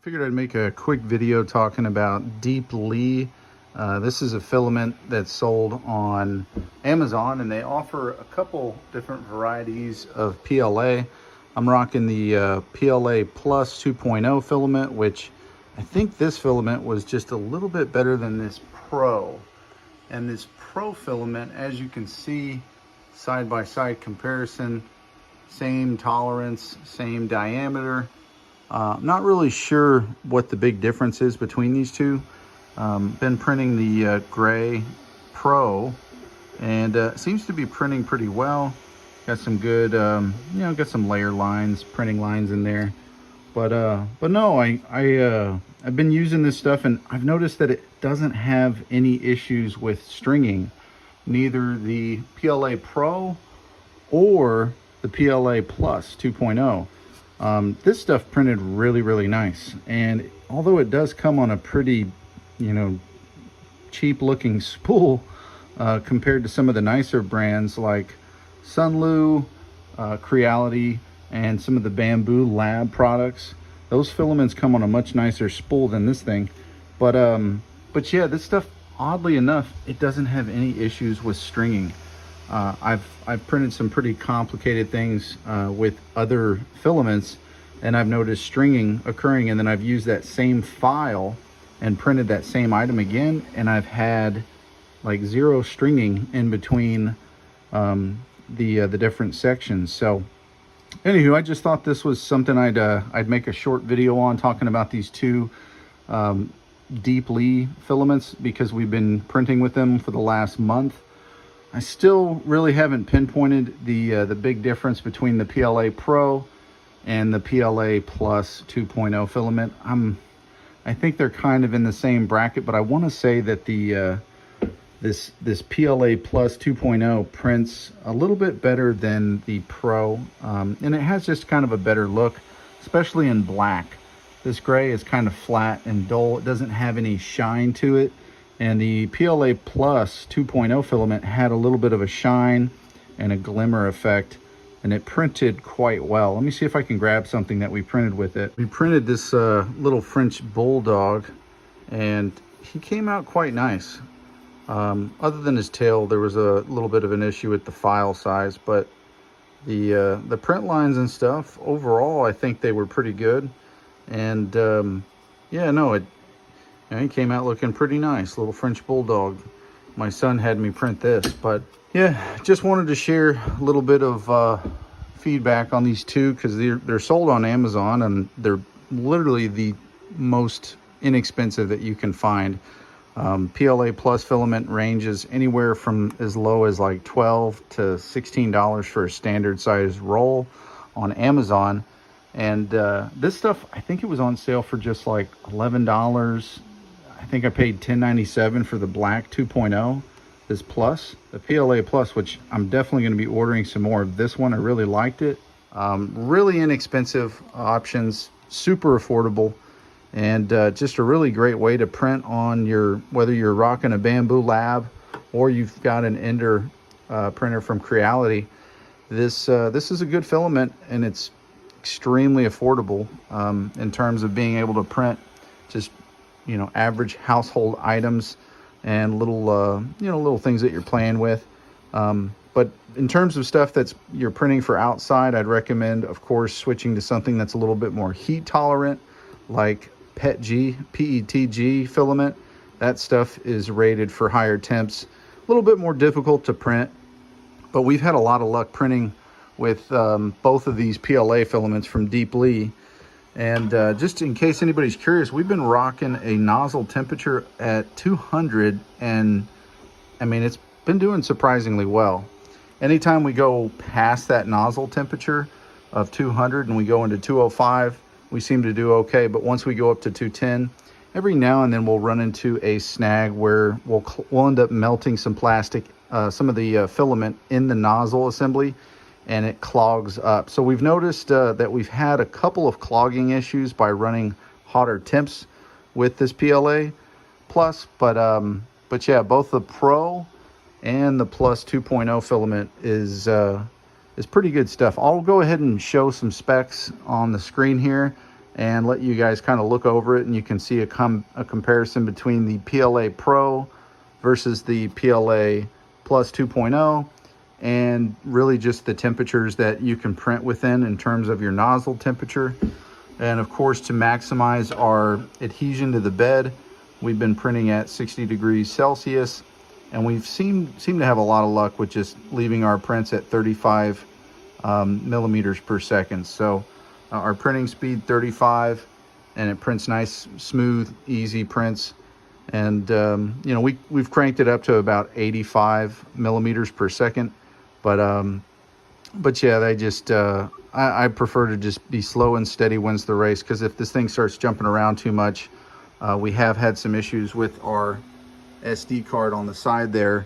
Figured I'd make a quick video talking about DEEPLEE. This is a filament that's sold on Amazon, and they offer a couple different varieties of PLA. I'm rocking the PLA Plus 2.0 filament, which I think this filament was just a little bit better than this Pro. And this Pro filament, as you can see, side-by-side comparison, same tolerance, same diameter. Not really sure what the big difference is between these two. Been printing the gray Pro, and seems to be printing pretty well. Got some good, got some layer lines, printing lines in there. But no, I've been using this stuff, and I've noticed that it doesn't have any issues with stringing. Neither the PLA Pro or the PLA Plus 2.0. This stuff printed really nice, and although it does come on a pretty, cheap looking spool compared to some of the nicer brands like Sunlu, Creality, and some of the Bamboo Lab products, those filaments come on a much nicer spool than this thing. But yeah, this stuff, oddly enough, it doesn't have any issues with stringing. I've printed some pretty complicated things with other filaments, and I've noticed stringing occurring, and then I've used that same file and printed that same item again, and I've had like zero stringing in between the different sections. So anywho, I just thought this was something I'd make a short video on, talking about these two DEEPLEE filaments, because we've been printing with them for the last month. I still really haven't pinpointed the big difference between the PLA Pro and the PLA Plus 2.0 filament. I think they're kind of in the same bracket, but I want to say that the this PLA Plus 2.0 prints a little bit better than the Pro, and it has just kind of a better look, especially in black. This gray is kind of flat and dull. It doesn't have any shine to it. And the PLA Plus 2.0 filament had a little bit of a shine and a glimmer effect, and it printed quite well. Let me see if I can grab something that we printed with it. We printed this little French bulldog, and he came out quite nice. Other than his tail, there was a little bit of an issue with the file size, but the print lines and stuff, overall, I think they were pretty good. And yeah, no, he came out looking pretty nice, little French bulldog. My son had me print this, but yeah, just wanted to share a little bit of feedback on these two, because they're sold on Amazon, and they're literally the most inexpensive that you can find. PLA Plus filament ranges anywhere from as low as like $12 to $16 for a standard size roll on Amazon. And this stuff, I think it was on sale for just like $11. I think I paid $10.97 for the black 2.0, this Plus, the PLA Plus, which I'm definitely going to be ordering some more of this one. I really liked it. Really inexpensive options, super affordable, and just a really great way to print on your, whether you're rocking a Bamboo Lab or you've got an Ender printer from Creality. This is a good filament, and it's extremely affordable in terms of being able to print just average household items and little little things that you're playing with. But in terms of stuff that's you're printing for outside, I'd recommend, of course, switching to something that's a little bit more heat tolerant, like PETG filament. That stuff is rated for higher temps, a little bit more difficult to print, but we've had a lot of luck printing with both of these PLA filaments from DEEPLEE. And just in case anybody's curious, we've been rocking a nozzle temperature at 200, and I mean, it's been doing surprisingly well. Anytime we go past that nozzle temperature of 200 and we go into 205, we seem to do okay. But once we go up to 210, every now and then we'll run into a snag where we'll end up melting some plastic, some of the filament in the nozzle assembly, and it clogs up. So we've noticed that we've had a couple of clogging issues by running hotter temps with this PLA Plus, but yeah, both the Pro and the Plus 2.0 filament is pretty good stuff. I'll go ahead and show some specs on the screen here, and let you guys kind of look over it, and you can see a comparison between the PLA Pro versus the PLA Plus 2.0, and really just the temperatures that you can print within in terms of your nozzle temperature. And of course, to maximize our adhesion to the bed, we've been printing at 60 degrees Celsius, and we've seemed to have a lot of luck with just leaving our prints at 35 millimeters per second. So our printing speed 35, and it prints nice, smooth, easy prints. And you know, we've cranked it up to about 85 millimeters per second, but yeah, they just I prefer to just be slow and steady wins the race, because if this thing starts jumping around too much, we have had some issues with our SD card on the side there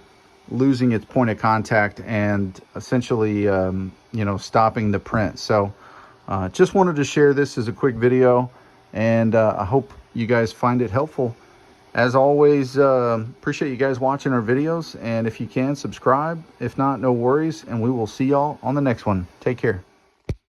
losing its point of contact and essentially you know, stopping the print. So just wanted to share this as a quick video, and I hope you guys find it helpful. As always, appreciate you guys watching our videos, and if you can, subscribe. If not, no worries, and we will see y'all on the next one. Take care.